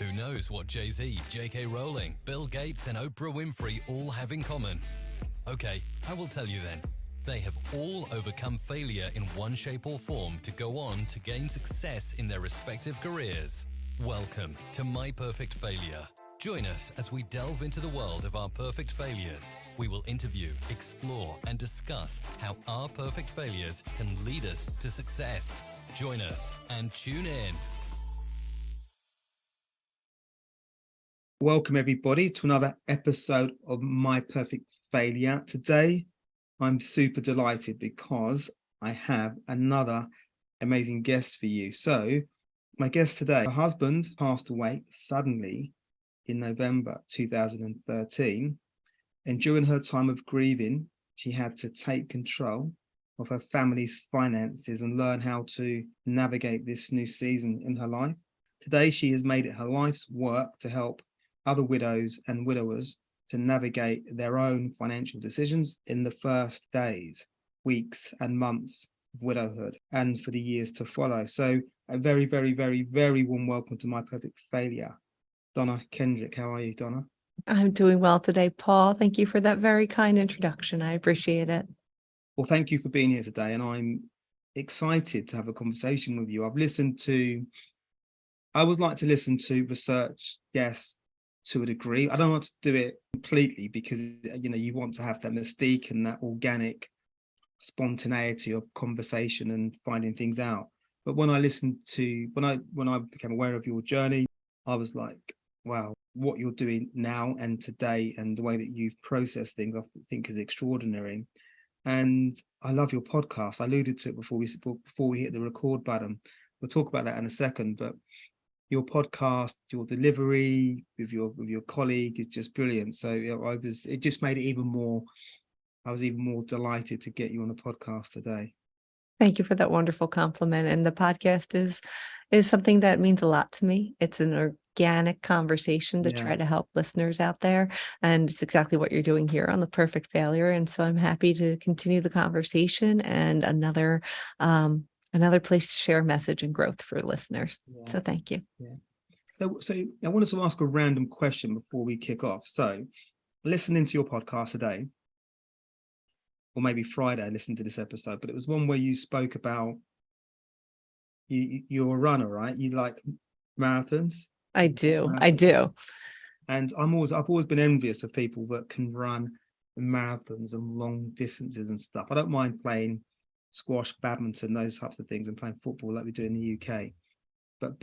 Who knows what Jay-Z, J.K. Rowling, Bill Gates and Oprah Winfrey all have in common? Okay, I will tell you then. They have all overcome failure in one shape or form to go on to gain success in their respective careers. Welcome to My Perfect Failure. Join us as we delve into the world of our perfect failures. We will interview, explore, and discuss how our perfect failures can lead us to success. Join us and tune in. Welcome everybody to another episode of My Perfect Failure. Today, I'm super delighted because I have another amazing guest for you. So, my guest today, her husband passed away suddenly in November 2013. And during her time of grieving, she had to take control of her family's finances and learn how to navigate this new season in her life. Today, she has made it her life's work to help other widows and widowers to navigate their own financial decisions in the first days, weeks, and months of widowhood and for the years to follow. So a very, very, very, very warm welcome to My Perfect Failure. Donna Kendrick, how are you, Donna? I'm doing well today, Paul. Thank you for that very kind introduction. I appreciate it. Well, thank you for being here today, and I'm excited to have a conversation with you. I always like to listen to research guests to a degree. I don't want to do it completely because, you want to have that mystique and that organic spontaneity of conversation and finding things out. But when I became aware of your journey, I was like, wow, what you're doing now and today and the way that you've processed things, I think is extraordinary. And I love your podcast. I alluded to it before we hit the record button. We'll talk about that in a second, but your podcast, your delivery with your colleague is just brilliant. So it just made it I was even more delighted to get you on the podcast today. Thank you for that wonderful compliment. And the podcast is something that means a lot to me. It's an organic conversation to try to help listeners out there. And it's exactly what you're doing here on The Perfect Failure. And so I'm happy to continue the conversation and another place to share message and growth for listeners. So thank you. So I wanted to ask a random question before we kick off. So listening to your podcast today, or maybe Friday, I listened to this episode, but it was one where you spoke about you're a runner, right? You like marathons? I do. And I've always been envious of people that can run marathons and long distances and stuff. I don't mind playing squash, badminton, those types of things, and playing football like we do in the UK. But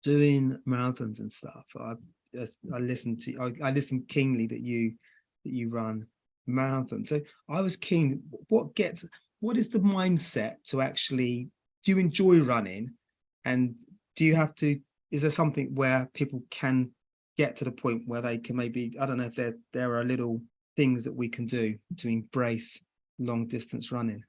doing marathons and stuff, I listen keenly that you run marathons. So I was keen. What is the mindset to actually? Do you enjoy running, and is there something where people can get to the point where they can maybe, I don't know if there are little things that we can do to embrace long distance running?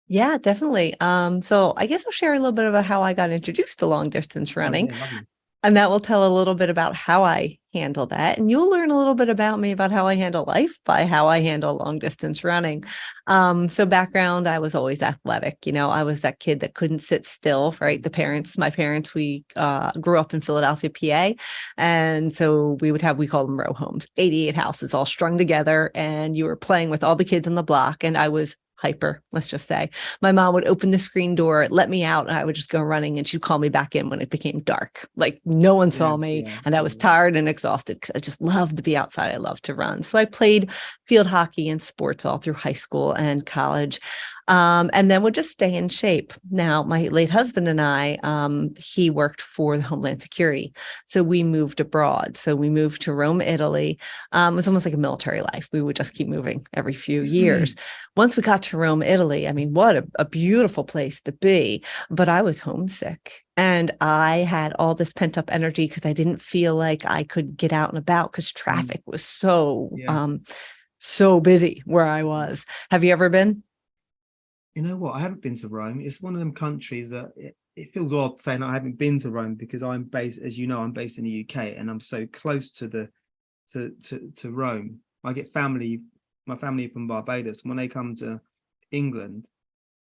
Yeah, definitely. So I guess I'll share a little bit about how I got introduced to long distance running. Oh, yeah, lovely. And that will tell a little bit about how I handle that. And you'll learn a little bit about me about how I handle life by how I handle long distance running. So background, I was always athletic. I was that kid that couldn't sit still, right? My parents, we grew up in Philadelphia, PA. And so we call them row homes, 88 houses all strung together. And you were playing with all the kids on the block. And I was hyper, let's just say. My mom would open the screen door, let me out, and I would just go running, and she'd call me back in when it became dark. Like no one saw me, and I was tired and exhausted because I just loved to be outside. I loved to run. So I played field hockey and sports all through high school and college. And then would just stay in shape. Now, my late husband and I, he worked for the Homeland Security. So we moved abroad. So we moved to Rome, Italy. It was almost like a military life. We would just keep moving every few years. Once we got to Rome, Italy, I mean, what a beautiful place to be. But I was homesick. And I had all this pent up energy because I didn't feel like I could get out and about because traffic was so busy where I was. Have you ever been? You know what? I haven't been to Rome. It's one of them countries that it feels odd saying I haven't been to Rome because I'm based in the UK and I'm so close to Rome. I get my family from Barbados. When they come to England,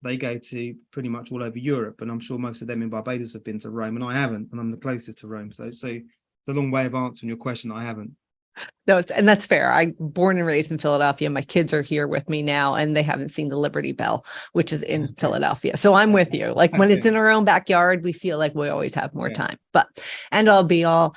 they go to pretty much all over Europe, and I'm sure most of them in Barbados have been to Rome, and I haven't, and I'm the closest to Rome. So it's a long way of answering your question. I haven't. No, and that's fair. I'm born and raised in Philadelphia. My kids are here with me now, and they haven't seen the Liberty Bell, which is in Philadelphia. So I'm with you. Like when it's in our own backyard, we feel like we always have more time. But end all be all,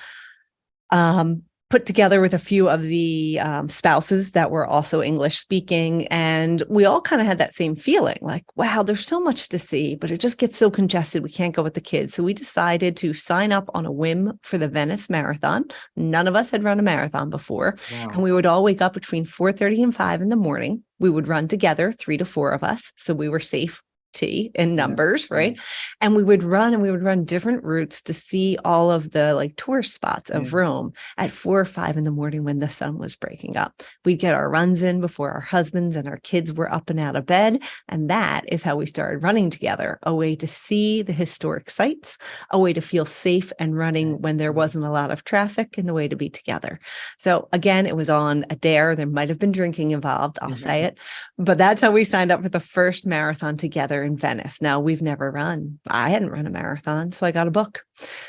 put together with a few of the spouses that were also English speaking. And we all kind of had that same feeling like, wow, there's so much to see, but it just gets so congested. We can't go with the kids. So we decided to sign up on a whim for the Venice Marathon. None of us had run a marathon before. Wow. And we would all wake up between 4:30 and 5 in the morning. We would run together, 3 to 4 of us. So we were safe in numbers, right? And we would run different routes to see all of the like tourist spots of Rome at 4 or 5 in the morning when the sun was breaking up. We'd get our runs in before our husbands and our kids were up and out of bed. And that is how we started running together, a way to see the historic sites, a way to feel safe and running when there wasn't a lot of traffic, and the way to be together. So again, it was on a dare. There might have been drinking involved, I'll say it, but that's how we signed up for the first marathon together in Venice. Now, we've never run. I hadn't run a marathon, so I got a book.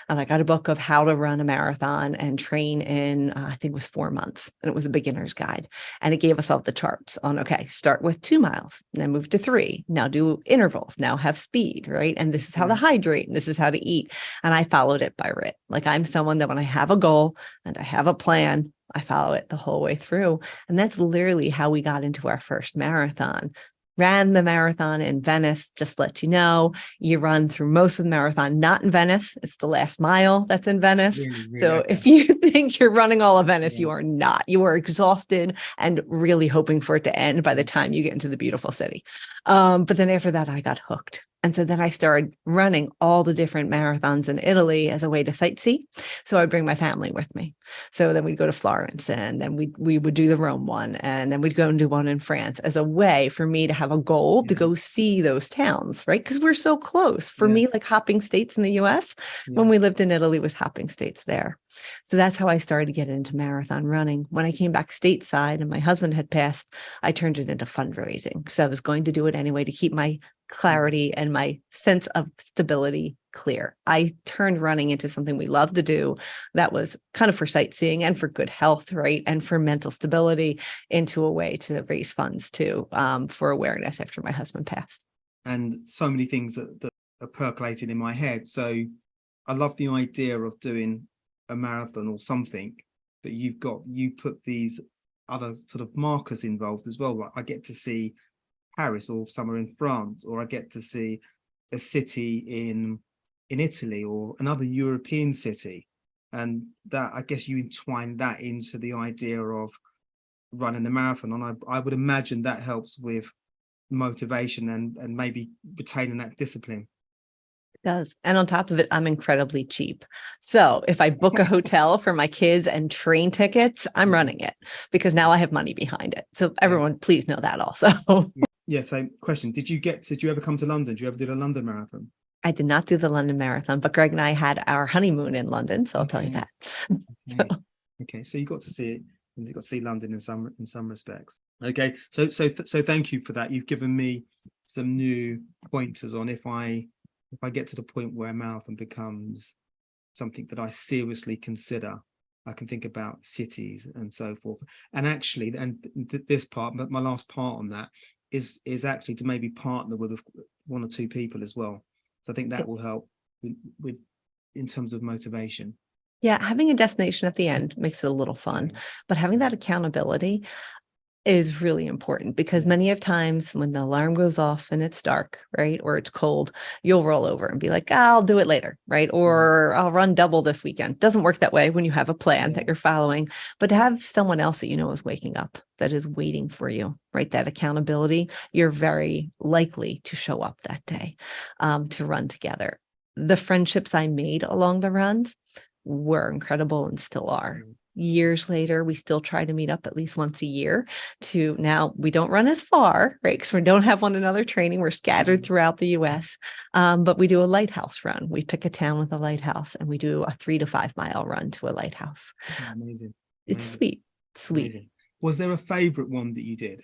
And I got a book of how to run a marathon and train in, I think it was 4 months. And it was a beginner's guide. And it gave us all the charts on, okay, start with 2 miles, then move to 3. Now do intervals. Now have speed, right? And this is how to hydrate. And this is how to eat. And I followed it by writ. Like I'm someone that when I have a goal and I have a plan, I follow it the whole way through. And that's literally how we got into our first marathon. Ran the marathon in Venice. Just let you know, you run through most of the marathon, not in Venice. It's the last mile that's in Venice. So if you think you're running all of Venice, you are not. You are exhausted and really hoping for it to end by the time you get into the beautiful city. But then after that, I got hooked. And so then I started running all the different marathons in Italy as a way to sightsee. So I'd bring my family with me. So then we'd go to Florence, and then we would do the Rome one, and then we'd go and do one in France as a way for me to have a goal to go see those towns, right? Because we're so close. For me, like hopping states in the US, when we lived in Italy was hopping states there. So that's how I started to get into marathon running. When I came back stateside and my husband had passed, I turned it into fundraising because I was going to do it anyway to keep my clarity and my sense of stability clear. I turned running into something we love to do that was kind of for sightseeing and for good health, right? And for mental stability, into a way to raise funds too, for awareness after my husband passed. And so many things that are percolating in my head. So I love the idea of doing a marathon or something, but you put these other sort of markers involved as well. Like I get to see Paris or somewhere in France, or I get to see a city in Italy or another European city. And that, I guess you entwine that into the idea of running a marathon. And I would imagine that helps with motivation and maybe retaining that discipline. It does. And on top of it, I'm incredibly cheap. So if I book a hotel for my kids and train tickets, I'm running it because now I have money behind it. So everyone, please know that also. Yeah. So question, did you ever come to London? Did you ever do the London Marathon? I did not do the London Marathon, but Greg and I had our honeymoon in London. So I'll tell you that. Okay. So you got to see it. You got to see London in some respects. Okay. So thank you for that. You've given me some new pointers on if I get to the point where a marathon becomes something that I seriously consider, I can think about cities and so forth. And actually, this part, but my last part on that is actually to maybe partner with 1 or 2 people as well. So I think that will help with in terms of motivation. Yeah, having a destination at the end makes it a little fun, but having that accountability is really important because many of times when the alarm goes off and it's dark, right, or it's cold, you'll roll over and be like, I'll do it later, right? Or I'll run double this weekend. Doesn't work that way when you have a plan that you're following, but to have someone else that you know is waking up, that is waiting for you, right? That accountability, you're very likely to show up that day to run together. The friendships I made along the runs were incredible and still are. Years later, we still try to meet up at least once a year. To now, we don't run as far, right? Because we don't have one another training. We're scattered throughout the US, but we do a lighthouse run. We pick a town with a lighthouse and we do a 3 to 5 mile run to a lighthouse. Amazing. It's sweet. Amazing. Was there a favorite one that you did?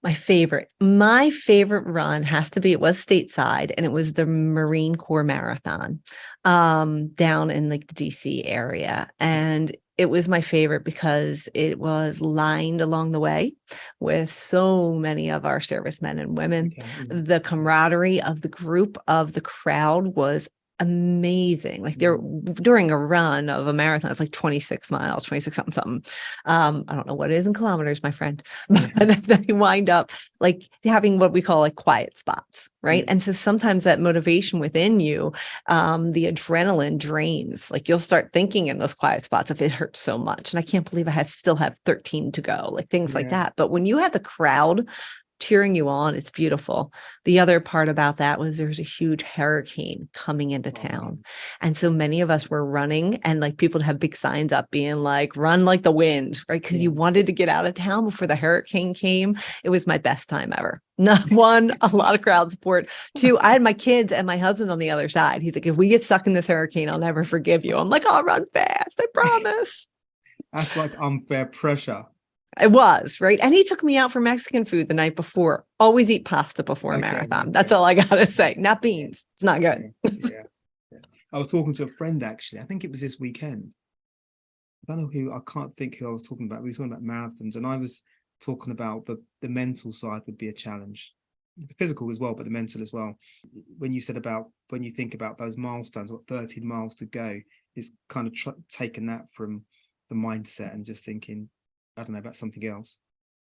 My favorite run has to be, it was stateside, and it was the Marine Corps Marathon down in like the DC area. And it was my favorite because it was lined along the way with so many of our servicemen and women. Okay. The camaraderie of the group, of the crowd, was amazing. Like they're during a run of a marathon, it's like 26 miles, 26 something. I don't know what it is in kilometers, my friend, but they wind up like having what we call like quiet spots, right? And so sometimes that motivation within you, the adrenaline drains. Like you'll start thinking in those quiet spots, if it hurts so much, and I can't believe I still have 13 to go, like things like that. But when you have the crowd cheering you on, it's beautiful. The other part about that was there was a huge hurricane coming into town. And so many of us were running, and like people have big signs up being like, run like the wind, right? Because you wanted to get out of town before the hurricane came. It was my best time ever. Not one, a lot of crowd support. Two, I had my kids and my husband on the other side. He's like, if we get stuck in this hurricane, I'll never forgive you. I'm like, I'll run fast, I promise. That's like unfair pressure. It was, right? And he took me out for Mexican food the night before. Always eat pasta before a marathon. That's all I got to say. Not beans. It's not good. I was talking to a friend, actually. I think it was this weekend. I don't know who, I can't think who I was talking about. We were talking about marathons, and I was talking about the mental side would be a challenge. The physical as well, but the mental as well. When you said about, when you think about those milestones, what 13 miles to go, is kind of taking that from the mindset and just thinking, I don't know, about something else.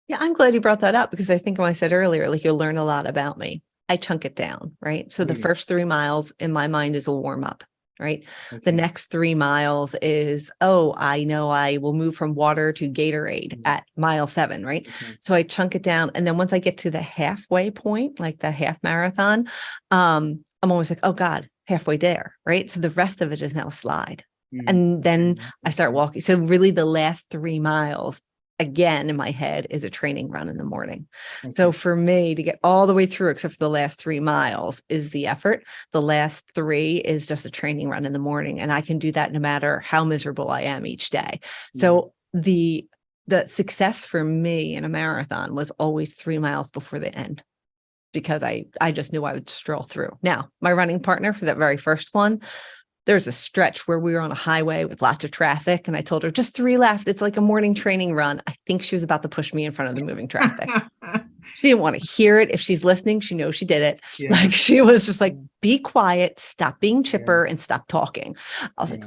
Yeah, I'm glad you brought that up, because I think when I said earlier, like you'll learn a lot about me. I chunk it down, right? So the first 3 miles in my mind is a warm up, right? The next 3 miles is, oh, I know I will move from water to Gatorade at mile 7, right? So I chunk it down. And then once I get to the halfway point, like the half marathon, I'm always like, oh God, halfway there, right? So the rest of it is now a slide. And then I start walking. So really the last 3 miles, again, in my head, is a training run in the morning. So for me to get all the way through, except for the last 3 miles, is the effort. The last 3 is just a training run in the morning. And I can do that no matter how miserable I am each day. So the success for me in a marathon was always 3 miles before the end, because I just knew I would stroll through. Now, my running partner for that very first one, there's a stretch where we were on a highway with lots of traffic, and I told her just 3 left. It's like a morning training run. I think she was about to push me in front of the moving traffic. She didn't want to hear it. If she's listening, she knows she did it. Like she was just like, be quiet, stop being chipper, and stop talking. I was like,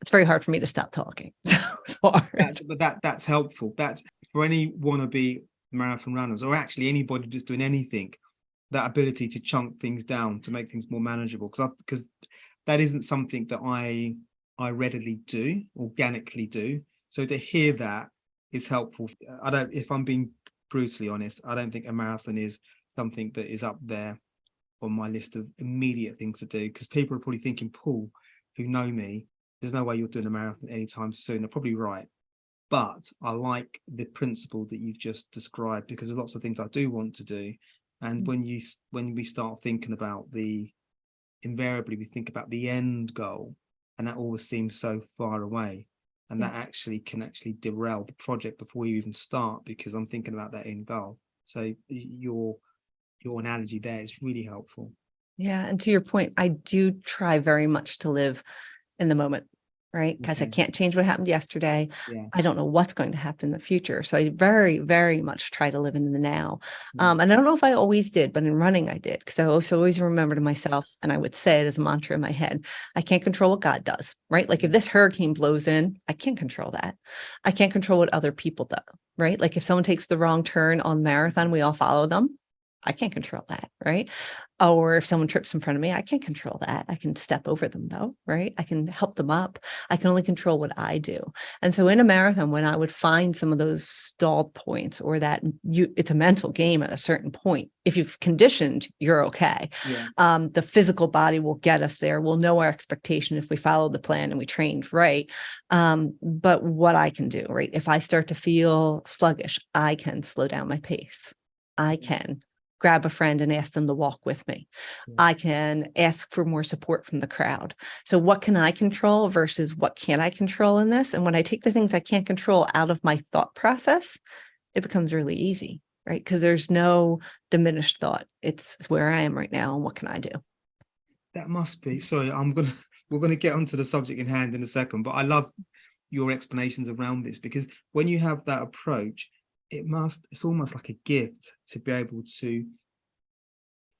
it's very hard for me to stop talking. So it's hard. But that's helpful. That for any wannabe marathon runners, or actually anybody just doing anything, that ability to chunk things down to make things more manageable. Because that isn't something that I readily do, organically do. So to hear that is helpful. If I'm being brutally honest, I don't think a marathon is something that is up there on my list of immediate things to do, because people are probably thinking, Paul, who know me, there's no way you're doing a marathon anytime soon. They're probably right. But I like the principle that you've just described, because there's lots of things I do want to do. And when we start thinking about invariably we think about the end goal, and that always seems so far away, and that can derail the project before you even start, because I'm thinking about that end goal. So your analogy there is really helpful. Yeah, and to your point, I do try very much to live in the moment, right? Because I can't change what happened yesterday. I don't know what's going to happen in the future. So I very, very much try to live in the now. And I don't know if I always did, but in running I did, because I always remember to myself, and I would say it as a mantra in my head, I can't control what God does, right? Like if this hurricane blows in, I can't control that. I can't control what other people do, right? Like if someone takes the wrong turn on marathon, we all follow them. I can't control that, right? Or if someone trips in front of me, I can't control that. I can step over them though, right? I can help them up. I can only control what I do. And so in a marathon, when I would find some of those stalled points, or that it's a mental game at a certain point. If you've conditioned, you're okay. The physical body will get us there. We'll know our expectation if we follow the plan and we trained right. But what I can do, right? If I start to feel sluggish, I can slow down my pace. I can grab a friend and ask them to walk with me. I can ask for more support from the crowd. So what can I control versus what can't I control in this? And when I take the things I can't control out of my thought process, it becomes really easy. right? Because there's no diminished thought. It's where I am right now, and what can I do? That must be. Sorry, we're gonna get onto the subject in hand in a second, but I love your explanations around this, because when you have that approach, it's almost like a gift to be able to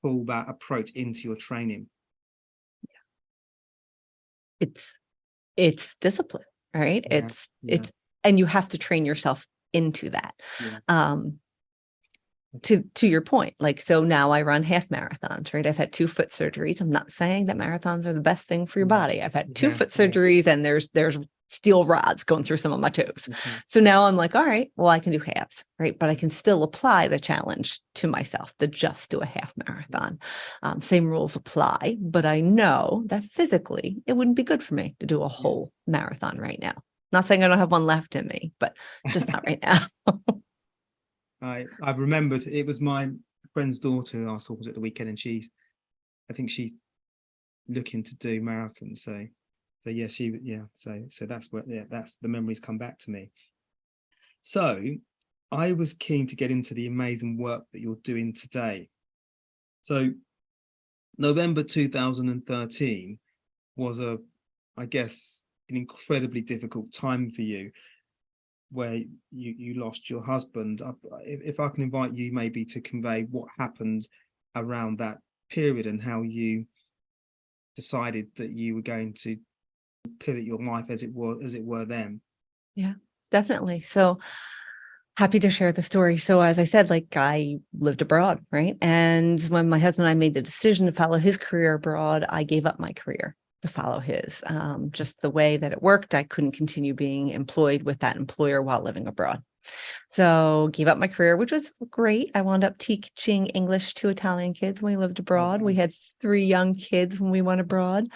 pull that approach into your training. It's discipline, right? Yeah, It's and you have to train yourself into that. yeah. To your point, like, so now I run half marathons, right? I've had 2 foot surgeries. I'm not saying that marathons are the best thing for your body. I've had 2 foot surgeries, and there's steel rods going through some of my toes. So now I'm like, all right, well, I can do halves, right? But I can still apply the challenge to myself to just do a half marathon. Same rules apply, but I know that physically it wouldn't be good for me to do a whole marathon right now. Not saying I don't have one left in me, but just not right now. I've remembered, it was my friend's daughter who I saw at the weekend, and I think she's looking to do marathons. So yeah, so that's what, that's the memories come back to me. So I was keen to get into the amazing work that you're doing today. So November 2013 was I guess, an incredibly difficult time for you, where you lost your husband. If I can invite you maybe to convey what happened around that period and how you decided that you were going to pivot your life as it were then. Yeah, definitely. So happy to share the story. So as I said, like, I lived abroad, right? And when my husband and I made the decision to follow his career abroad, I gave up my career to follow his. Just the way that it worked, I couldn't continue being employed with that employer while living abroad. So gave up my career, which was great. I wound up teaching English to Italian kids when we lived abroad. We had 3 young kids when we went abroad,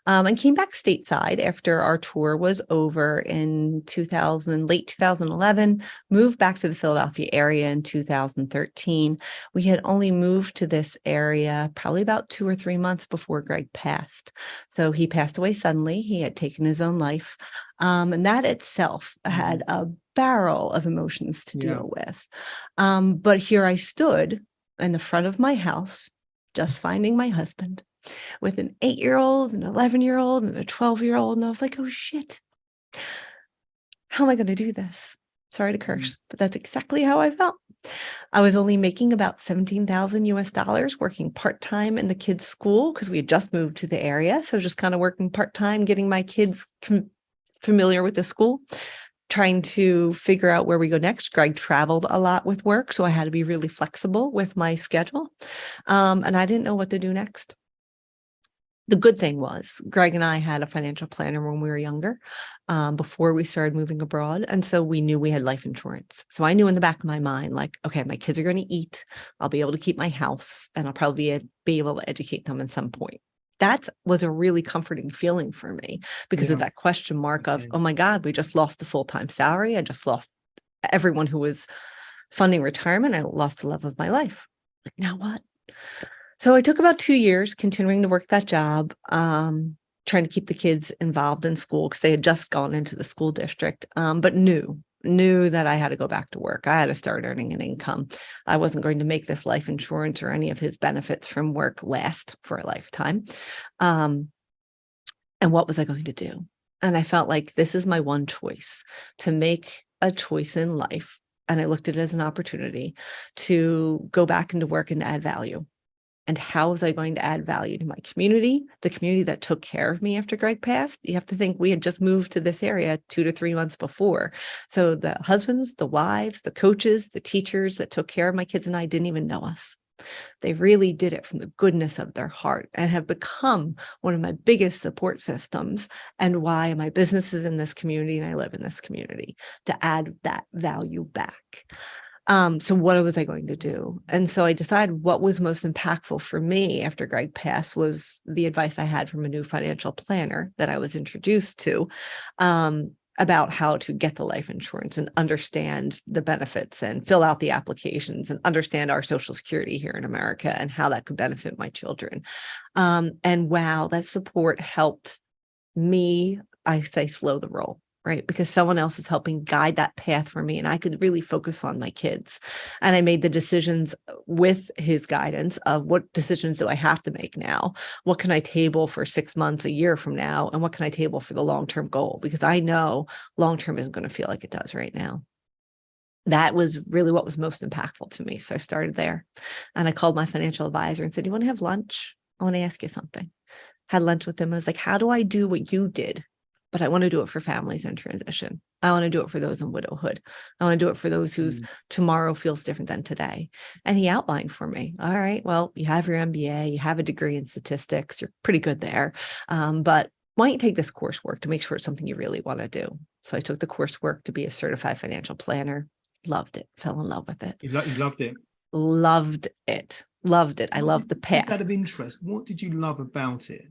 and came back stateside after our tour was over in late 2011, moved back to the Philadelphia area in 2013. We had only moved to this area probably about 2 or 3 months before Greg passed. So he passed away suddenly. He had taken his own life. And that itself had a barrel of emotions to deal with. But here I stood in the front of my house, just finding my husband, with an 8-year-old, an 11-year-old, and a 12-year-old. And I was like, oh shit, how am I going to do this? Sorry to curse, but that's exactly how I felt. I was only making about $17,000 working part-time in the kids' school, because we had just moved to the area. So just kind of working part-time, getting my kids familiar with the school, trying to figure out where we go next. Greg traveled a lot with work, so I had to be really flexible with my schedule. And I didn't know what to do next. The good thing was Greg and I had a financial planner when we were younger, before we started moving abroad. And so we knew we had life insurance. So I knew in the back of my mind, like, okay, my kids are going to eat, I'll be able to keep my house, and I'll probably be able to educate them at some point. That was a really comforting feeling for me, because of that question mark of, oh my God, we just lost a full-time salary. I just lost everyone who was funding retirement. I lost the love of my life. Like, now what? So I took about 2 years continuing to work that job, trying to keep the kids involved in school, because they had just gone into the school district, but knew that I had to go back to work. I had to start earning an income. I wasn't going to make this life insurance or any of his benefits from work last for a lifetime. And what was I going to do? And I felt like this is my one choice, to make a choice in life. And I looked at it as an opportunity to go back into work and add value. And how was I going to add value to my community, the community that took care of me after Greg passed? You have to think we had just moved to this area 2 to 3 months before. So the husbands, the wives, the coaches, the teachers that took care of my kids and I didn't even know us. They really did it from the goodness of their heart, and have become one of my biggest support systems, and why my business is in this community and I live in this community, to add that value back. So what was I going to do? And so I decided what was most impactful for me after Greg passed was the advice I had from a new financial planner that I was introduced to, about how to get the life insurance and understand the benefits and fill out the applications and understand our Social Security here in America and how that could benefit my children. And wow, that support helped me, I say, slow the roll. right? Because someone else was helping guide that path for me and I could really focus on my kids. And I made the decisions with his guidance of what decisions do I have to make now? What can I table for 6 months, a year from now? And what can I table for the long-term goal? Because I know long-term isn't going to feel like it does right now. That was really what was most impactful to me. So I started there and I called my financial advisor and said, "You want to have lunch? I want to ask you something." Had lunch with him and was like, "How do I do what you did? But I want to do it for families in transition. I want to do it for those in widowhood. I want to do it for those whose tomorrow feels different than today." And he outlined for me, all right, well, you have your MBA, you have a degree in statistics, you're pretty good there. But why don't you take this coursework to make sure it's something you really want to do? So I took the coursework to be a certified financial planner. Loved it. Fell in love with it. You loved it. Loved it. Loved it. I loved the path. Out of interest, what did you love about it?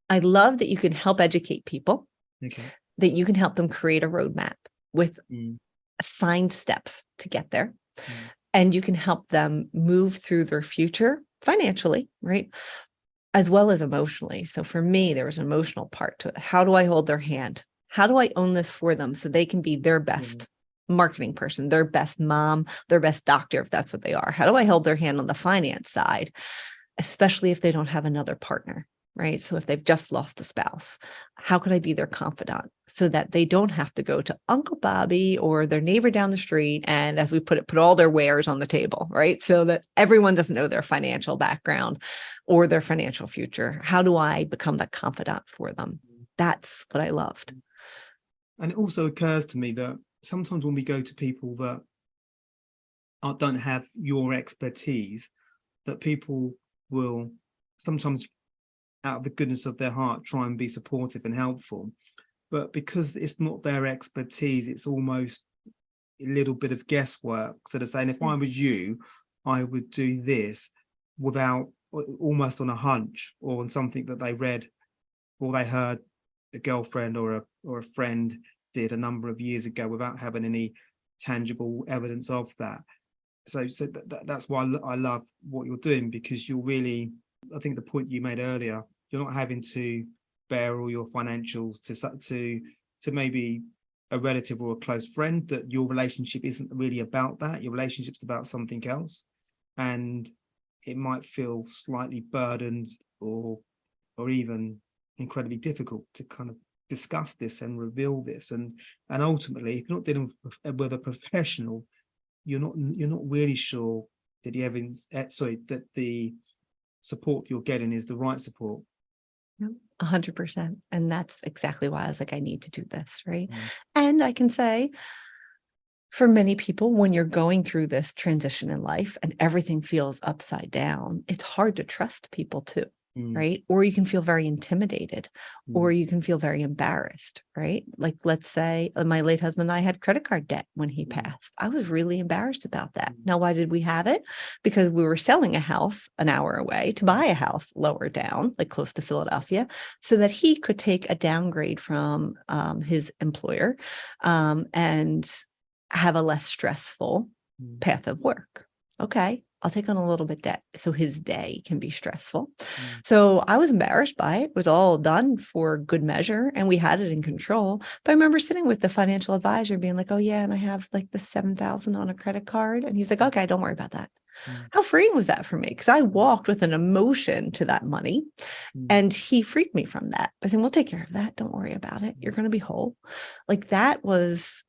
I love that you can help educate people, Okay. that you can help them create a roadmap with assigned steps to get there. And you can help them move through their future financially, right? As well as emotionally. So for me, there was an emotional part to it. How do I hold their hand? How do I own this for them so they can be their best marketing person, their best mom, their best doctor, if that's what they are? How do I hold their hand on the finance side, especially if they don't have another partner, right? So if they've just lost a spouse, how could I be their confidant so that they don't have to go to Uncle Bobby or their neighbor down the street and, as we put it, put all their wares on the table, right? So that everyone doesn't know their financial background or their financial future. How do I become that confidant for them? That's what I loved. And it also occurs to me that sometimes when we go to people that don't have your expertise, that people will sometimes, out of the goodness of their heart, try and be supportive and helpful. But because it's not their expertise, it's almost a little bit of guesswork. So they're saying, if I was you, I would do this, without, almost on a hunch or on something that they read or they heard a girlfriend or a friend did a number of years ago, without having any tangible evidence of that. So that's why I love what you're doing, because you're really, I think the point you made earlier, you're not having to bear all your financials to maybe a relative or a close friend, that your relationship isn't really about that. Your relationship's about something else. And it might feel slightly burdened or even incredibly difficult to kind of discuss this and reveal this. And ultimately, if you're not dealing with a professional, you're not really sure that the evidence, that the support you're getting is the right support. 100%. And that's exactly why I was like, I need to do this, right? And I can say, for many people, when you're going through this transition in life and everything feels upside down, it's hard to trust people too, right? Or you can feel very intimidated, or you can feel very embarrassed, right? Like, let's say my late husband and I had credit card debt when he passed. I was really embarrassed about that. Now, why did we have it? Because we were selling a house an hour away to buy a house lower down, like close to Philadelphia, so that he could take a downgrade from his employer and have a less stressful path of work. Okay, I'll take on a little bit debt so his day can be stressful. So I was embarrassed by it. It was all done for good measure and we had it in control. But I remember sitting with the financial advisor being like, "Oh yeah, and I have like the 7,000 on a credit card." And he's like, "Okay, don't worry about that." How freeing was that for me? Because I walked with an emotion to that money and he freed me from that by saying, "We'll take care of that. Don't worry about it. You're going to be whole." Like, that was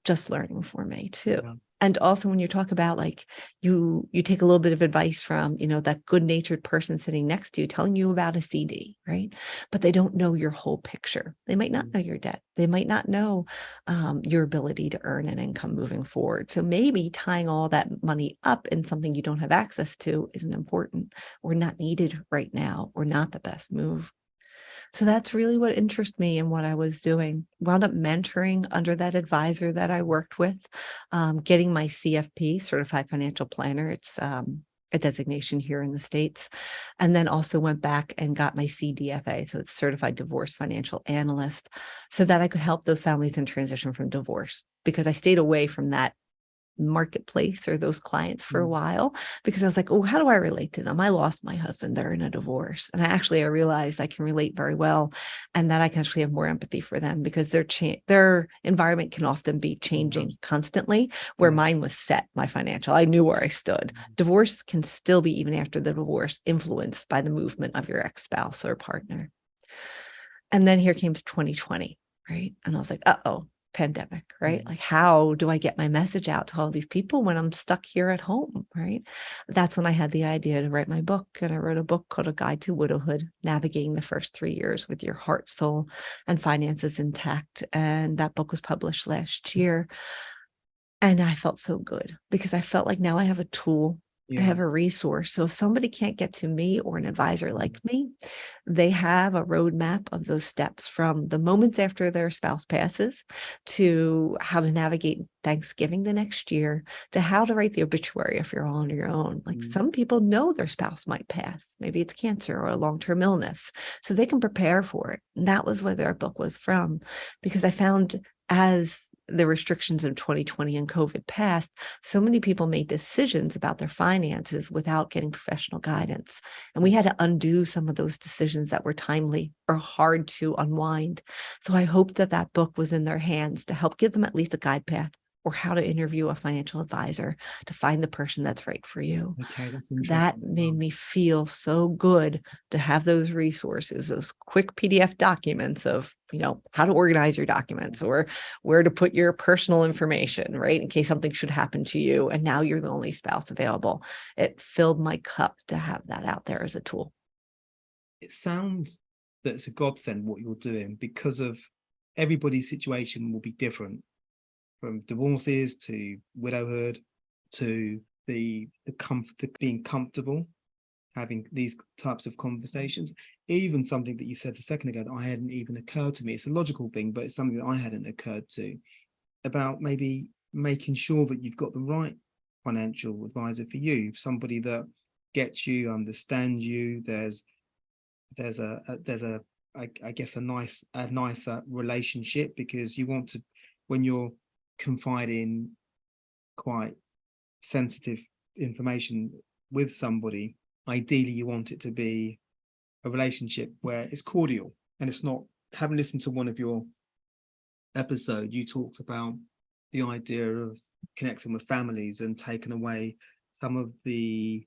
just learning for me too. And also when you talk about like, you take a little bit of advice from, that good-natured person sitting next to you telling you about a CD, right? But they don't know your whole picture. They might not know your debt. They might not know your ability to earn an income moving forward. So maybe tying all that money up in something you don't have access to isn't important or not needed right now, or not the best move. So that's really what interested me in what I was doing. Wound up mentoring under that advisor that I worked with, getting my CFP, Certified Financial Planner. It's a designation here in the States. And then also went back and got my CDFA, so it's Certified Divorce Financial Analyst, so that I could help those families in transition from divorce, because I stayed away from that marketplace or those clients for a while, because I was like, oh, how do I relate to them? I lost my husband. They're in a divorce. And I realized I can relate very well, and that I can actually have more empathy for them, because their environment can often be changing constantly, where mine was set, my financial. I knew where I stood. Divorce can still be, even after the divorce, influenced by the movement of your ex-spouse or partner. And then here came 2020, right? And I was like, uh-oh, pandemic, right? Like, how do I get my message out to all these people when I'm stuck here at home, right? That's when I had the idea to write my book. And I wrote a book called A Guide to Widowhood, Navigating the First 3 Years with Your Heart, Soul, and Finances Intact. And that book was published last year. And I felt so good, because I felt like now I have a tool. I have a resource. So if somebody can't get to me or an advisor like me, they have a roadmap of those steps, from the moments after their spouse passes, to how to navigate Thanksgiving the next year, to how to write the obituary if you're all on your own. Like, some people know their spouse might pass. Maybe it's cancer or a long-term illness, so they can prepare for it. And that was where their book was from, because I found, as the restrictions of 2020 and COVID passed, so many people made decisions about their finances without getting professional guidance. And we had to undo some of those decisions that were timely or hard to unwind. So I hope that that book was in their hands to help give them at least a guide path, or how to interview a financial advisor to find the person that's right for you. Okay, that's interesting. That made me feel so good to have those resources, those quick PDF documents of, how to organize your documents, or where to put your personal information, right, in case something should happen to you, and now you're the only spouse available. It filled my cup to have that out there as a tool. It sounds that it's a godsend what you're doing, because of everybody's situation will be different, from divorces to widowhood to the being comfortable having these types of conversations. Even something that you said a second ago that I hadn't even occurred to me. It's a logical thing, but it's something that I hadn't occurred to, about maybe making sure that you've got the right financial advisor for you, somebody that gets you, understands you. There's I guess a nicer relationship, because you want to, when you're confiding quite sensitive information with somebody, ideally you want it to be a relationship where it's cordial. And it's not, having listened to one of your episodes, you talked about the idea of connecting with families and taking away some of the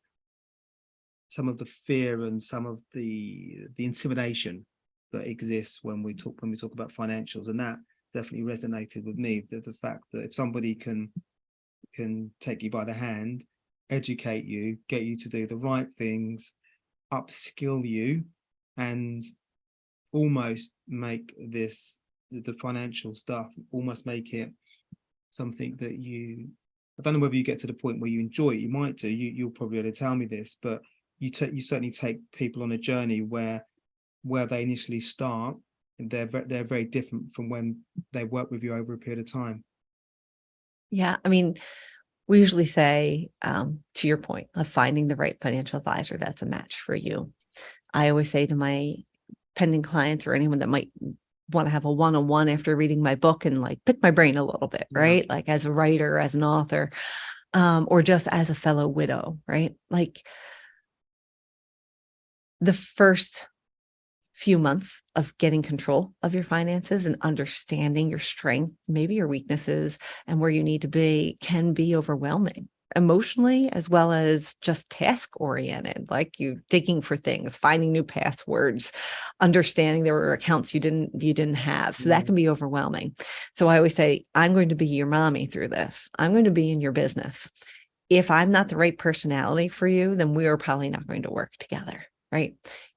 fear and some of the intimidation that exists when we talk about financials. And that definitely resonated with me, the fact that if somebody can take you by the hand, educate you, get you to do the right things, upskill you, and almost make the financial stuff, almost make it something that I don't know whether you get to the point where you enjoy it. You might do. You'll probably be able to tell me this, but you certainly take people on a journey where they initially start, and they're very different from when they work with you over a period of time. Yeah, I mean, we usually say, to your point of finding the right financial advisor that's a match for you, I always say to my pending clients, or anyone that might want to have a one-on-one after reading my book and like pick my brain a little bit, right? Like, as a writer, as an author, or just as a fellow widow, right? Like, the first few months of getting control of your finances and understanding your strength, maybe your weaknesses, and where you need to be, can be overwhelming, emotionally as well as just task oriented, like you digging for things, finding new passwords, understanding there were accounts you didn't have. So that can be overwhelming. So I always say, I'm going to be your mommy through this. I'm going to be in your business. If I'm not the right personality for you, then we are probably not going to work together, right?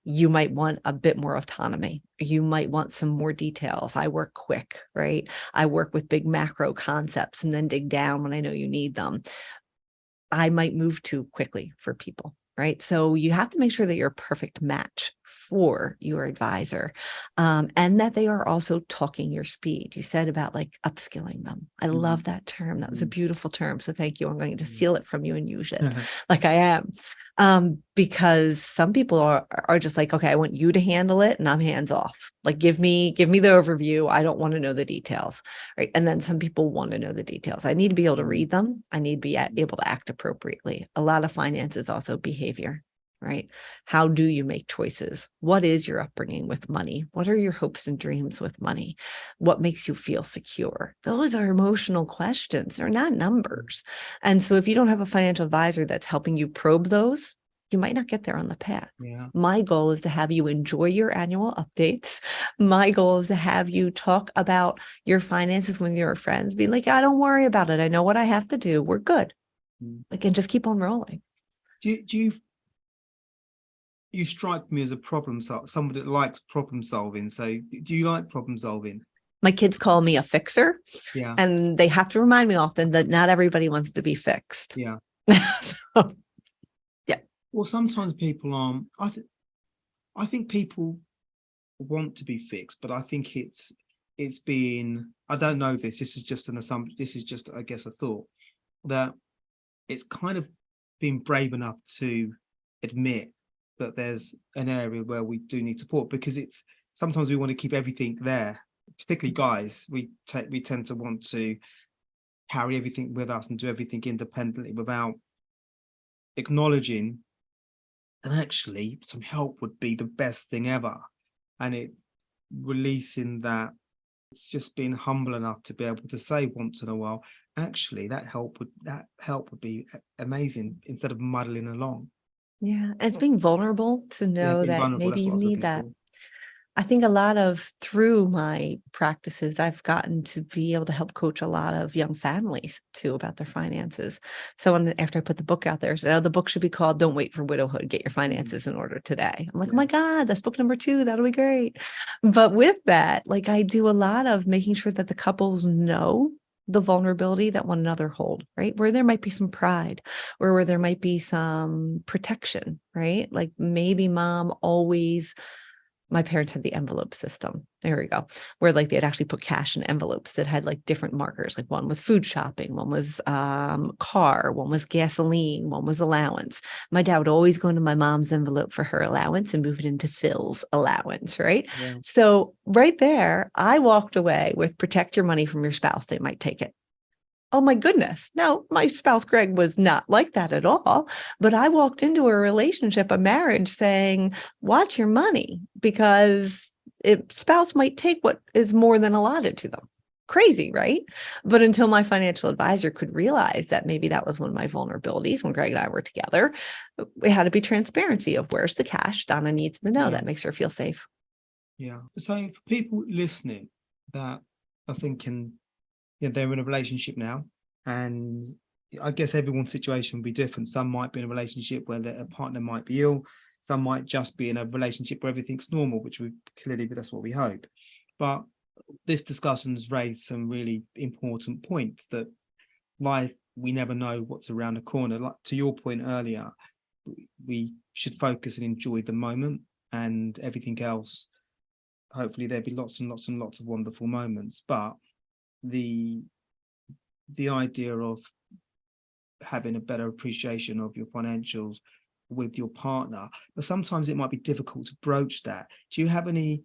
You might want a bit more autonomy. You might want some more details. I work quick, right? I work with big macro concepts and then dig down when I know you need them. I might move too quickly for people, right? So you have to make sure that you're a perfect match for your advisor, and that they are also talking your speed. You said about like upskilling them. I love that term. That was a beautiful term. So thank you. I'm going to steal it from you and use it like I am. Because some people are just like, okay, I want you to handle it and I'm hands off. Like, give me the overview. I don't want to know the details. Right. And then some people want to know the details. I need to be able to read them. I need to be able to act appropriately. A lot of finance is also behavior, right? How do you make choices? What is your upbringing with money? What are your hopes and dreams with money? What makes you feel secure? Those are emotional questions. They're not numbers. And so if you don't have a financial advisor that's helping you probe those, you might not get there on the path. Yeah. My goal is to have you enjoy your annual updates. My goal is to have you talk about your finances with your friends. Be like, I don't worry about it. I know what I have to do. We're good. Like, and just keep on rolling. Do you strike me as a problem solver, somebody that likes problem solving. So do you like problem solving? My kids call me a fixer. Yeah. And they have to remind me often that not everybody wants to be fixed. Yeah. So, yeah. Well, sometimes people aren't. I think people want to be fixed, but I think it's being, I don't know this is just an assumption. This is just, I guess, a thought that it's kind of being brave enough to admit that there's an area where we do need support, because it's sometimes we want to keep everything there, particularly guys. We tend to want to carry everything with us and do everything independently without acknowledging, and actually some help would be the best thing ever. And it releasing that, it's just being humble enough to be able to say once in a while, actually that help would be amazing, instead of muddling along. Yeah. It's being vulnerable to know being that vulnerable, maybe that's what you I was need looking that. for. I think a lot of through my practices, I've gotten to be able to help coach a lot of young families too about their finances. So after I put the book out there, I said, oh, the book should be called Don't Wait for Widowhood, Get Your Finances in Order Today. I'm like, oh my God, that's book number 2. That'll be great. But with that, like, I do a lot of making sure that the couples know the vulnerability that one another hold, right? Where there might be some pride, or where there might be some protection, right? Like maybe my parents had the envelope system. There we go. Where like they'd actually put cash in envelopes that had like different markers. Like one was food shopping, one was car, one was gasoline, one was allowance. My dad would always go into my mom's envelope for her allowance and move it into Phil's allowance, right? Yeah. So right there, I walked away with protect your money from your spouse. They might take it. Oh my goodness. No, my spouse, Greg, was not like that at all. But I walked into a relationship, a marriage, saying, watch your money, because spouse might take what is more than allotted to them. Crazy, right? But until my financial advisor could realize that maybe that was one of my vulnerabilities when Greg and I were together, it had to be transparency of where's the cash. Donna needs to know. That makes her feel safe. Yeah. So for people listening that are thinking, they're in a relationship now, and I guess everyone's situation will be different. Some might be in a relationship where a partner might be ill. Some might just be in a relationship where everything's normal, which that's what we hope. But this discussion has raised some really important points, that life, we never know what's around the corner. Like to your point earlier, we should focus and enjoy the moment, and everything else, hopefully there'll be lots and lots and lots of wonderful moments. But the idea of having a better appreciation of your financials with your partner, but sometimes it might be difficult to broach that. Do you have any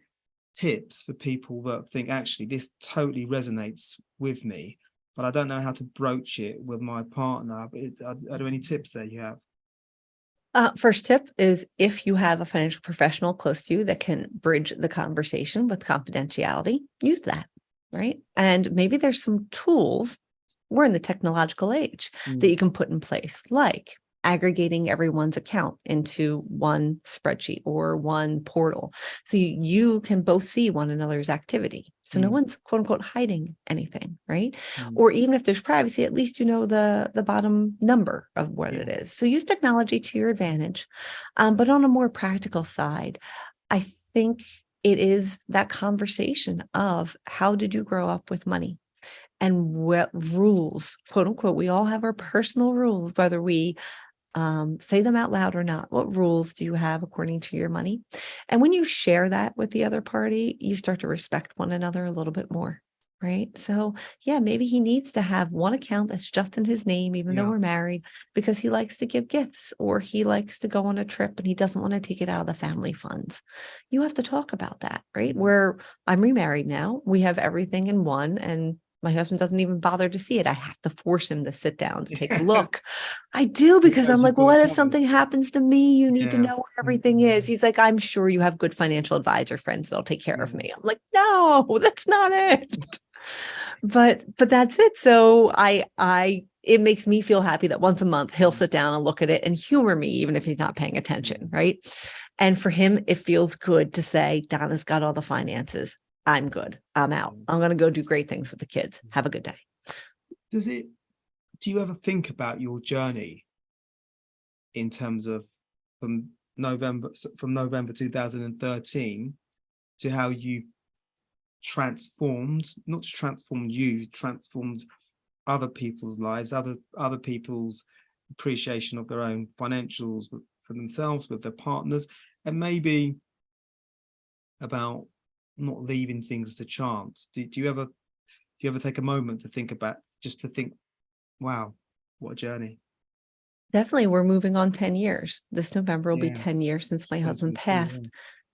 tips for people that think, actually this totally resonates with me, but I don't know how to broach it with my partner? Are there any tips that you have? First tip is, if you have a financial professional close to you that can bridge the conversation with confidentiality, use that. Right. And maybe there's some tools, we're in the technological age, that you can put in place, like aggregating everyone's account into one spreadsheet or one portal. So you can both see one another's activity. So no one's quote unquote hiding anything, right? Or even if there's privacy, at least you know the bottom number of what it is. So use technology to your advantage. But on a more practical side, I think it is that conversation of, how did you grow up with money? And what rules, quote unquote, we all have our personal rules, whether we Say them out loud or not. What rules do you have according to your money? And when you share that with the other party, you start to respect one another a little bit more. Right. So, yeah, maybe he needs to have one account that's just in his name, even though Yeah. we're married, because he likes to give gifts or he likes to go on a trip and he doesn't want to take it out of the family funds. You have to talk about that. Right. Where I'm remarried now, we have everything in one, and my husband doesn't even bother to see it. I have to force him to sit down to take a look. I do, because Because I'm you've like, got what it if covered. something happens to me? You need to Yeah. know where everything is. He's like, I'm sure you have good financial advisor friends that'll take care of Yeah. me. I'm like, no, that's not it. But that's it. So it makes me feel happy that once a month he'll sit down and look at it and humor me, even if he's not paying attention. Right. And for him, it feels good to say, Donna's got all the finances. I'm good. I'm out. I'm going to go do great things with the kids. Have a good day. Do you ever think about your journey in terms of from November 2013 to how you transformed, not just transformed you, transformed other people's lives, other people's appreciation of their own financials for themselves, with their partners, and maybe about not leaving things to chance? Do you ever take a moment to think about, just to think, wow, what a journey? Definitely, we're moving on 10 years. This November will be Yeah. 10 years since my husband 2023, yeah. passed.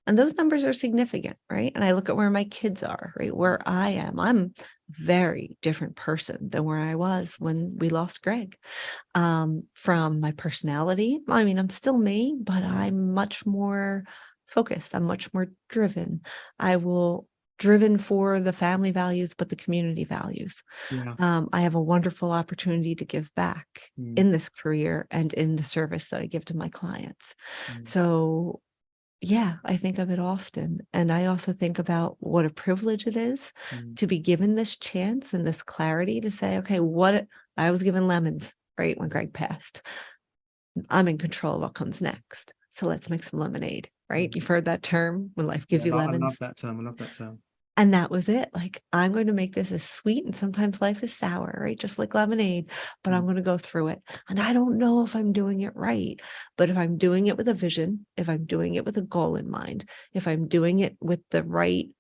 And those numbers are significant, right? And I look at where my kids are, right? Where I am. I'm a very different person than where I was when we lost Greg. From my personality, I mean, I'm still me, but I'm much more focused. I'm much more driven. Driven for the family values, but the community values. Yeah. I have a wonderful opportunity to give back in this career and in the service that I give to my clients. So, yeah, I think of it often. And I also think about what a privilege it is to be given this chance and this clarity to say, okay, I was given lemons, right, when Greg passed. I'm in control of what comes next. So let's make some lemonade, right? You've heard that term, when life gives you lemons. I love that term. I love that term. And that was it. Like, I'm going to make this as sweet, and sometimes life is sour, right? Just like lemonade, but I'm going to go through it. And I don't know if I'm doing it right, but if I'm doing it with a vision, if I'm doing it with a goal in mind, if I'm doing it with the right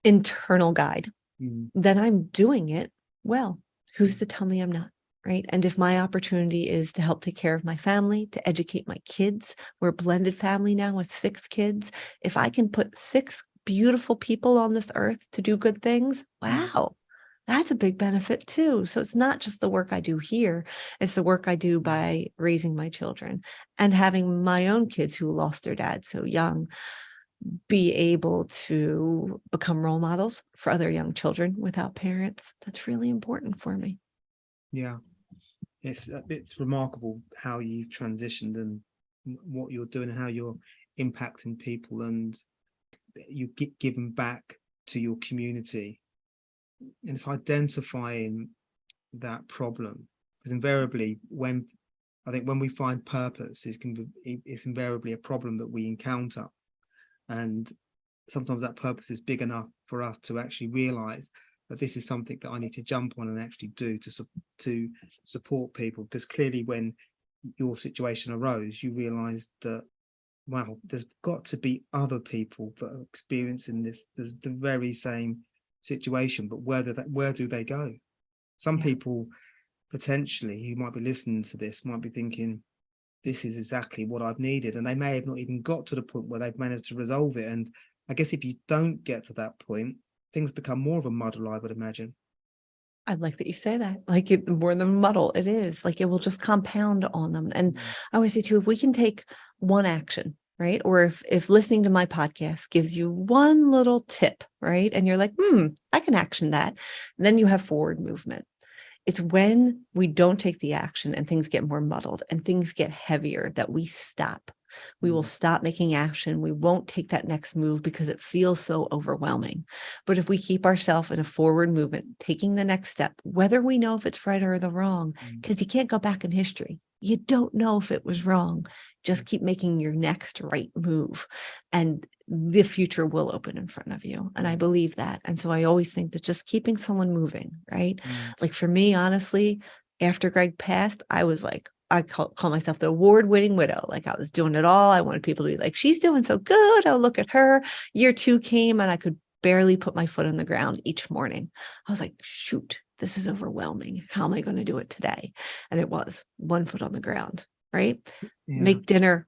internal guide, then I'm doing it well. Who's to tell me I'm not? Right. And if my opportunity is to help take care of my family, to educate my kids, we're a blended family now with 6 kids. If I can put 6 beautiful people on this earth to do good things, wow, that's a big benefit too. So it's not just the work I do here. It's the work I do by raising my children and having my own kids who lost their dad so young be able to become role models for other young children without parents. That's really important for me. Yeah. It's remarkable how you've transitioned and what you're doing and how you're impacting people, and you get given back to your community. And it's identifying that problem, because invariably when we find purpose, it's invariably a problem that we encounter, and sometimes that purpose is big enough for us to actually realize that this is something that I need to jump on and actually do to support people. Because clearly when your situation arose, you realized that, wow, there's got to be other people that are experiencing the very same situation, but where do they go? Some people potentially who might be listening to this might be thinking, this is exactly what I've needed, and they may have not even got to the point where they've managed to resolve it. And I guess if you don't get to that point, things become more of a muddle, I would imagine. I like that you say that. Like, it more than muddle, it is like it will just compound on them. And I always say too, if we can take one action, right? Or if listening to my podcast gives you one little tip, right? And you're like, I can action that. Then you have forward movement. It's when we don't take the action and things get more muddled and things get heavier that we stop. We will stop making action. We won't take that next move because it feels so overwhelming. But if we keep ourselves in a forward movement, taking the next step, whether we know if it's right or the wrong, because you can't go back in history. You don't know if it was wrong. Just keep making your next right move, and the future will open in front of you. And I believe that. And so I always think that just keeping someone moving, right? Like for me, honestly, After Greg passed, I was like, I call myself the award-winning widow. Like I was doing it all. I wanted people to be like, she's doing so good. Oh, look at her. Year 2 came and I could barely put my foot on the ground each morning. I was like, shoot, this is overwhelming. How am I going to do it today? And it was 1 foot on the ground, right? Yeah. Make dinner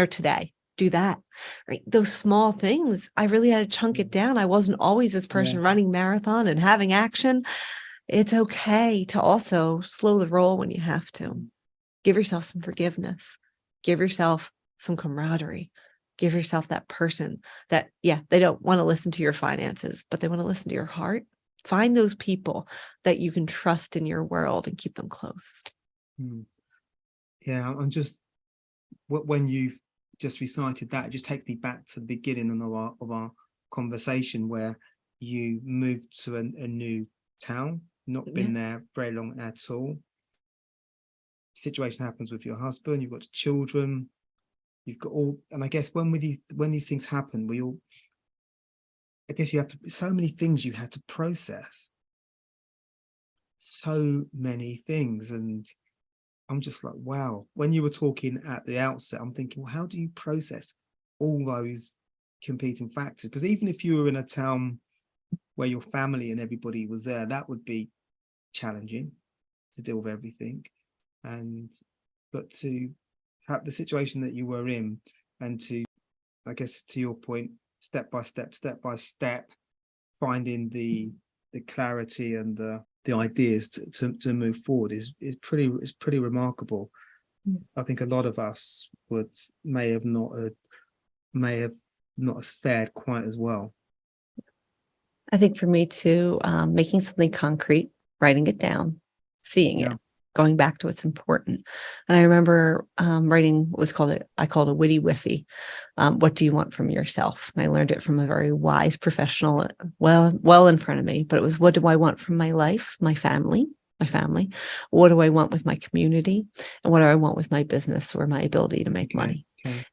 today. Do that, right? Those small things, I really had to chunk it down. I wasn't always this person running marathon and having action. It's okay to also slow the roll when you have to. Give yourself some forgiveness. Give yourself some camaraderie. Give yourself that person that, they don't want to listen to your finances, but they want to listen to your heart. Find those people that you can trust in your world and keep them close. Yeah, I'm just, when you've just recited that, it just takes me back to the beginning of our conversation, where you moved to a new town, not been there very long at all. Situation happens with your husband, you've got children, you've got all, and I guess when these things happen, you have to, so many things you had to process, so many things. And I'm just like, wow. When you were talking at the outset, I'm thinking, well, how do you process all those competing factors? Because even if you were in a town where your family and everybody was there, that would be challenging to deal with everything. But to have the situation that you were in, and to, I guess, to your point, step by step, finding the clarity and the ideas to move forward is pretty remarkable. I think a lot of us may have not fared quite as well. I think for me too, making something concrete, writing it down, seeing it, going back to what's important. And I remember writing what I called a witty whiffy. What do you want from yourself? And I learned it from a very wise professional, well in front of me. But it was, what do I want from my life, my family? What do I want with my community? And what do I want with my business or my ability to make money?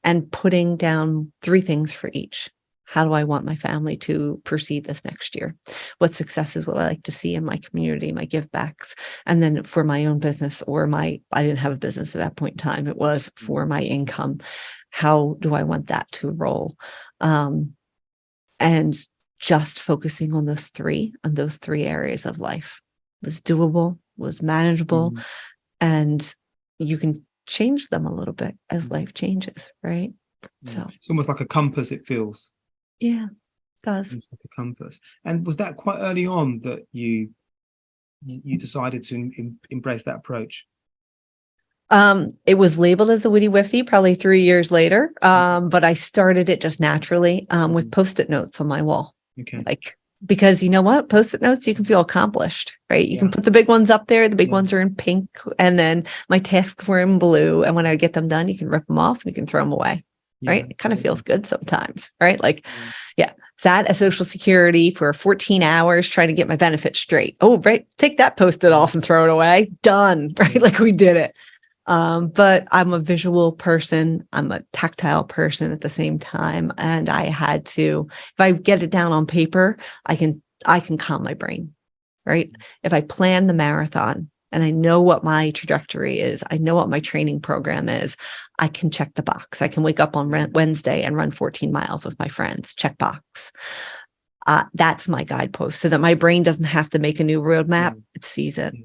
And putting down 3 things for each. How do I want my family to perceive this next year? What successes would I like to see in my community, my give backs? And then for my own business, I didn't have a business at that point in time. It was for my income. How do I want that to roll? And just focusing on those three areas of life was doable, was manageable, and you can change them a little bit as life changes, right? So it's almost like a compass, it feels. Yeah, it does. It's like a compass. And was that quite early on that you decided to embrace that approach? It was labeled as a witty whiffy probably 3 years later, but I started it just naturally with Post-it notes on my wall. Because you know what? Post-it notes, you can feel accomplished, right? You can put the big ones up there. The big ones are in pink, and then my tasks were in blue. And when I get them done, you can rip them off and you can throw them away. Right? It kind of feels good sometimes, right? Like, sat at Social Security for 14 hours trying to get my benefits straight. Oh, right. Take that Post-it off and throw it away. Done, right? Like we did it. But I'm a visual person. I'm a tactile person at the same time. And I had to, if I get it down on paper, I can calm my brain, right? If I plan the marathon, and I know what my trajectory is, I know what my training program is, I can check the box. I can wake up on Wednesday and run 14 miles with my friends, check box. That's my guidepost, so that my brain doesn't have to make a new roadmap. It sees it.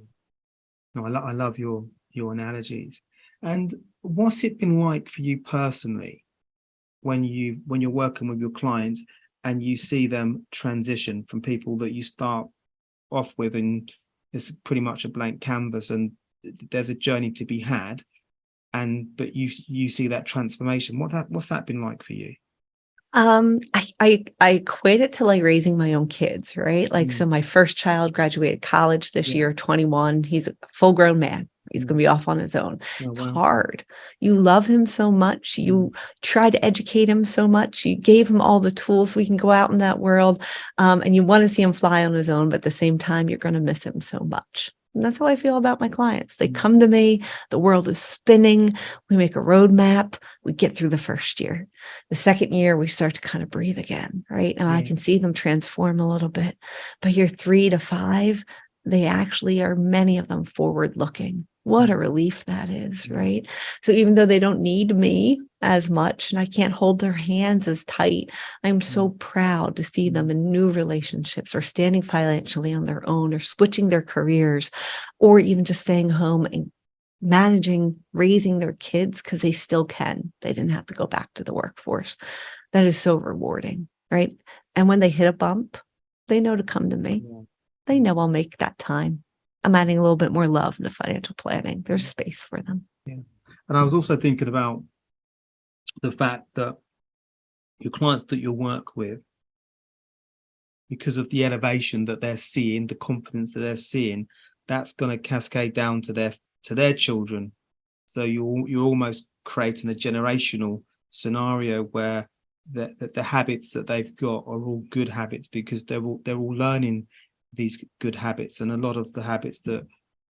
No, I love your analogies. And what's it been like for you personally when you're working with your clients and you see them transition from people that you start off with and it's pretty much a blank canvas and there's a journey to be had, but you see that transformation? What's that been like for you? I equate it to like raising my own kids, right? Like, so my first child graduated college this year, 21. He's a full grown man. He's going to be off on his own. It's hard. You love him so much. You try to educate him so much. You gave him all the tools so he can go out in that world. And you want to see him fly on his own, but at the same time, you're going to miss him so much. And that's how I feel about my clients. They come to me, the world is spinning. We make a roadmap. We get through the first year. The second year, we start to kind of breathe again, right? And I can see them transform a little bit. But year 3 to 5, they actually are, many of them, forward looking. What a relief that is, right? So even though they don't need me as much and I can't hold their hands as tight, I'm so proud to see them in new relationships or standing financially on their own or switching their careers or even just staying home and managing, raising their kids because they still can. They didn't have to go back to the workforce. That is so rewarding, right? And when they hit a bump, they know to come to me. They know I'll make that time. I'm adding a little bit more love into financial planning. There's space for them. Yeah. And I was also thinking about the fact that your clients that you work with, because of the elevation that they're seeing, the confidence that they're seeing, that's going to cascade down to their children. So you're almost creating a generational scenario where the habits that they've got are all good habits because they're all learning these good habits, and a lot of the habits that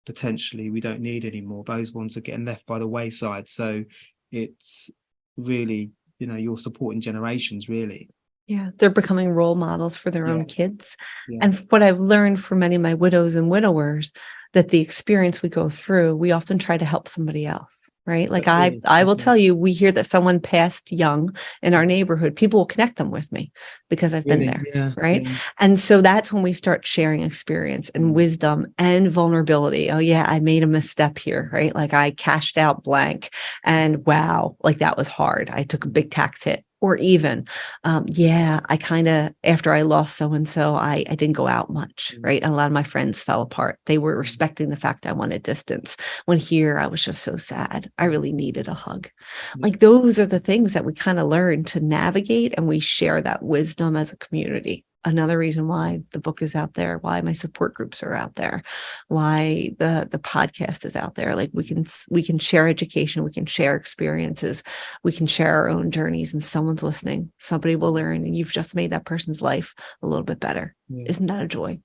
potentially we don't need anymore, those ones are getting left by the wayside. So it's really, you're supporting generations, really. Yeah, they're becoming role models for their own kids. Yeah. And what I've learned from many of my widows and widowers, that the experience we go through, we often try to help somebody else, right? Like I will tell you, we hear that someone passed young in our neighborhood, people will connect them with me because I've been there, right? Yeah. And so that's when we start sharing experience and wisdom and vulnerability. Oh yeah, I made a misstep here, right? Like I cashed out blank and wow, like that was hard. I took a big tax hit. Or even, I kind of, after I lost so-and-so, I didn't go out much, right? And a lot of my friends fell apart. They were respecting the fact I wanted distance. When here, I was just so sad. I really needed a hug. Like those are the things that we kind of learn to navigate, and we share that wisdom as a community. Another reason why the book is out there, why my support groups are out there, why the podcast is out there. Like we can share education, we can share experiences, we can share our own journeys, and someone's listening. Somebody will learn, and you've just made that person's life a little bit better. Yeah. Isn't that a joy?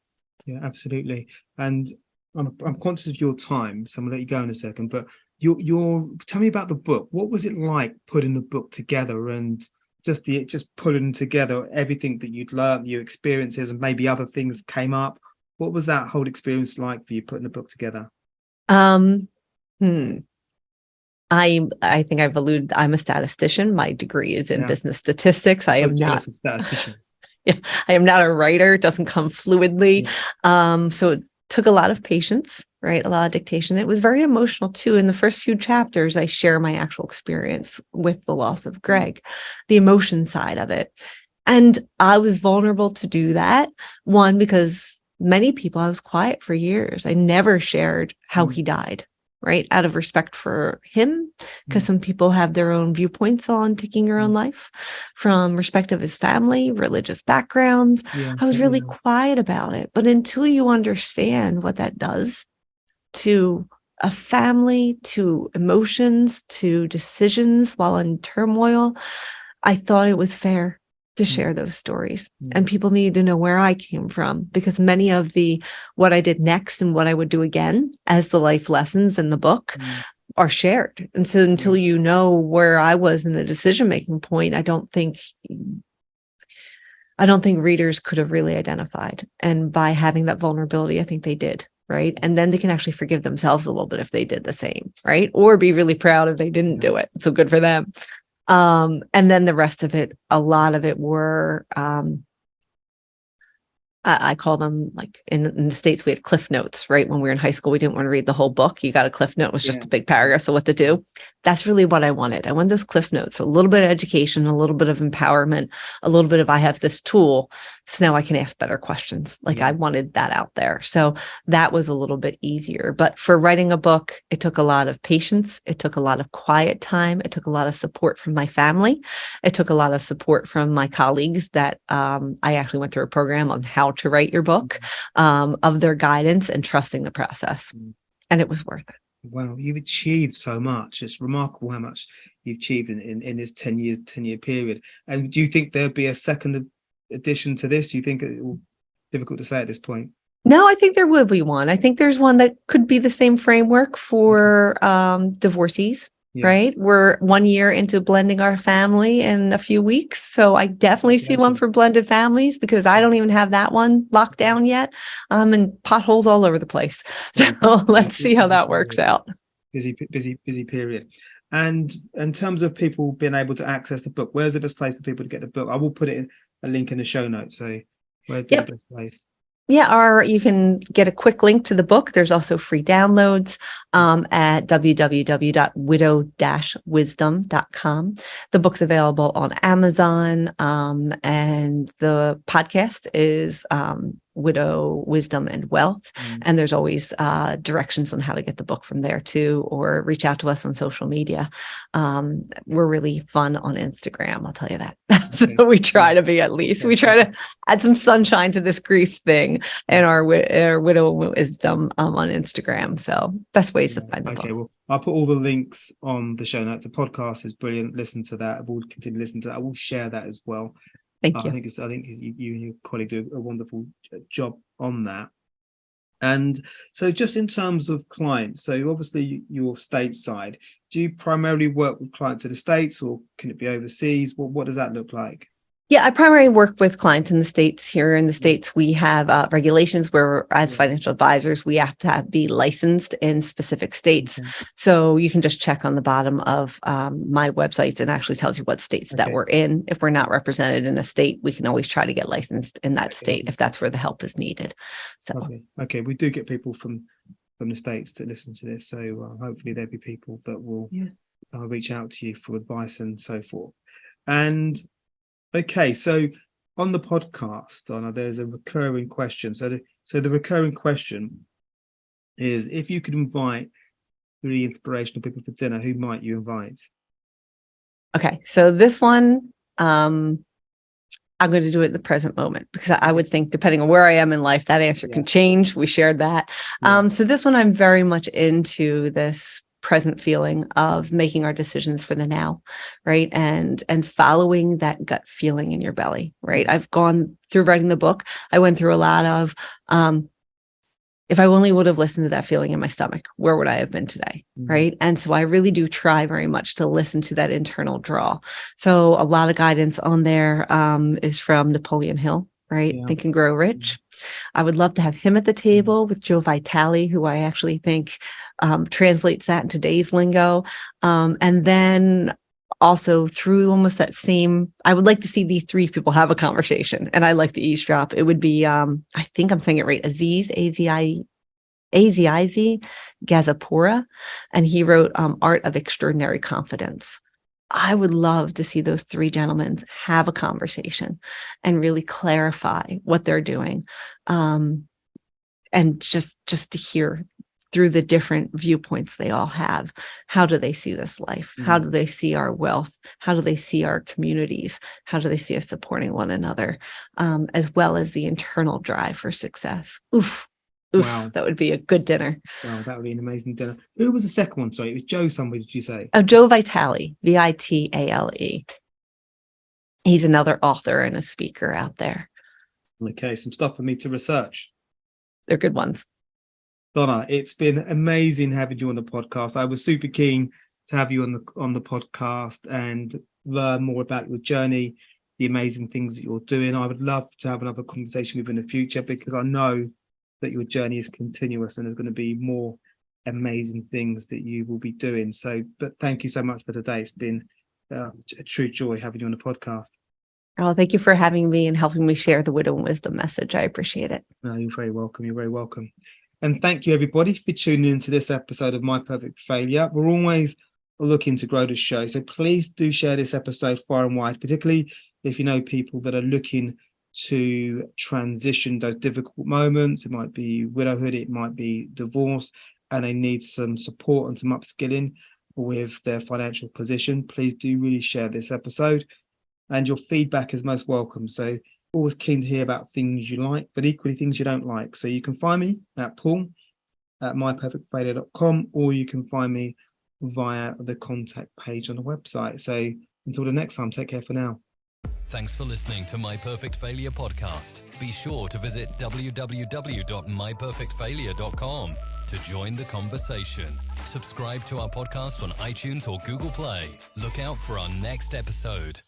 Yeah, absolutely. And I'm conscious of your time, so I'm gonna let you go in a second. But your tell me about the book. What was it like putting the book together and just pulling together everything that you'd learned, your experiences, and maybe other things came up? What was that whole experience like for you putting the book together? I think I've alluded, I'm a statistician. My degree is in business statistics. I am not statisticians. Yeah, I am not a writer. It doesn't come fluidly. So it took a lot of patience, right? A lot of dictation. It was very emotional too. In the first few chapters, I share my actual experience with the loss of Greg, the emotion side of it. And I was vulnerable to do that. One, because many people, I was quiet for years. I never shared how he died, right? Out of respect for him, because some people have their own viewpoints on taking your own life, from respect of his family, religious backgrounds. I was really quiet about it. But until you understand what that does to a family, to emotions, to decisions while in turmoil, I thought it was fair to share those stories. And people need to know where I came from, because many of what I did next and what I would do again as the life lessons in the book are shared. And so until you know where I was in a decision-making point, I don't think readers could have really identified. And by having that vulnerability, I think they did. Right. And then they can actually forgive themselves a little bit if they did the same. Right. Or be really proud if they didn't do it. So good for them. And then the rest of it, a lot of it were, I call them, like in the States, we had cliff notes, right? When we were in high school, we didn't want to read the whole book. You got a cliff note, it was just a big paragraph. So what to do. That's really what I wanted. I wanted those cliff notes, a little bit of education, a little bit of empowerment, a little bit of, I have this tool, so now I can ask better questions. Like I wanted that out there. So that was a little bit easier. But for writing a book, it took a lot of patience. It took a lot of quiet time. It took a lot of support from my family. It took a lot of support from my colleagues that I actually went through a program on how to write your book, of their guidance and trusting the process. And it was worth it. Wow, you've achieved so much. It's remarkable how much you've achieved in this 10-year period. And do you think there'll be a second edition to this? Do you think it will, difficult to say at this point? No, I think there will be one. I think there's one that could be the same framework for divorcees. right? We're 1 year into blending our family in a few weeks. So I definitely see one for blended families because I don't even have that one locked down yet. And potholes all over the place. So let's see how that works out. Busy period. And in terms of people being able to access the book, where's the best place for people to get the book? I will put it in a link in the show notes. So where's the best place? Yeah, or you can get a quick link to the book. There's also free downloads at www.widow-wisdom.com. The book's available on Amazon, and the podcast is Widow, Wisdom, and Wealth. And there's always directions on how to get the book from there too, or reach out to us on social media. We're really fun on Instagram, I'll tell you that. So we try to be, at least. We try to add some sunshine to this grief thing and our Widow Wisdom on Instagram. So best ways to find the book. Well, I'll put all the links on the show notes. The podcast is brilliant. Listen to that. We'll continue to listen to that. I will share that as well. Thank you. I think you and your colleague do a wonderful job on that. And so just in terms of clients, so obviously you're stateside. Do you primarily work with clients in the States, or can it be overseas? What does that look like? Yeah, I primarily work with clients in the States. Here in the States, we have regulations where, as financial advisors, we have to be licensed in specific states. So you can just check on the bottom of my websites, and actually tells you what states that we're in. If we're not represented in a state, we can always try to get licensed in that state if that's where the help is needed. So okay, we do get people from the States to listen to this, so hopefully there'll be people that will reach out to you for advice and so forth. And okay, so on the podcast, Donna, there's a recurring question. So the recurring question is, if you could invite really inspirational people for dinner, who might you invite? Okay, so this one, I'm going to do it at the present moment, because I would think, depending on where I am in life, that answer can change. We shared that. So this one, I'm very much into this present feeling of making our decisions for the now, right? And following that gut feeling in your belly, right? I've gone through writing the book. I went through a lot of, if I only would have listened to that feeling in my stomach, where would I have been today, right? And so I really do try very much to listen to that internal draw. So a lot of guidance on there is from Napoleon Hill, right? Think and Grow Rich. I would love to have him at the table with Joe Vitale, who I actually think translates that in today's lingo. And then also through almost that same, I would like to see these three people have a conversation, and I like to eavesdrop. It would be, I think I'm saying it right, Aziz, Aziz Gazapura, and he wrote Art of Extraordinary Confidence. I would love to see those three gentlemen have a conversation and really clarify what they're doing. And just to hear through the different viewpoints they all have. How do they see this life? How do they see our wealth? How do they see our communities? How do they see us supporting one another? As well as the internal drive for success. Oof, wow. That would be a good dinner. Wow, that would be an amazing dinner. Who was the second one? Sorry, it was Joe somebody, did you say? Oh, Joe Vitale, Vitale. He's another author and a speaker out there. Okay, some stuff for me to research. They're good ones. Donna, it's been amazing having you on the podcast. I was super keen to have you on the podcast and learn more about your journey, the amazing things that you're doing. I would love to have another conversation with you in the future, because I know that your journey is continuous and there's going to be more amazing things that you will be doing. So, but thank you so much for today. It's been a true joy having you on the podcast. Oh, thank you for having me and helping me share the Widow and Wisdom message. I appreciate it. No, you're very welcome. You're very welcome. And thank you, everybody, for tuning into this episode of My Perfect Failure. We're always looking to grow the show, so please do share this episode far and wide, particularly if you know people that are looking to transition those difficult moments. It might be widowhood, it might be divorce, and they need some support and some upskilling with their financial position. Please do really share this episode, and your feedback is most welcome. So always keen to hear about things you like, but equally things you don't like. So you can find me at paul@myperfectfailure.com, or you can find me via the contact page on the website. So until the next time, take care for now. Thanks for listening to My Perfect Failure podcast. Be sure to visit www.myperfectfailure.com to join the conversation. Subscribe to our podcast on iTunes or Google Play. Look out for our next episode.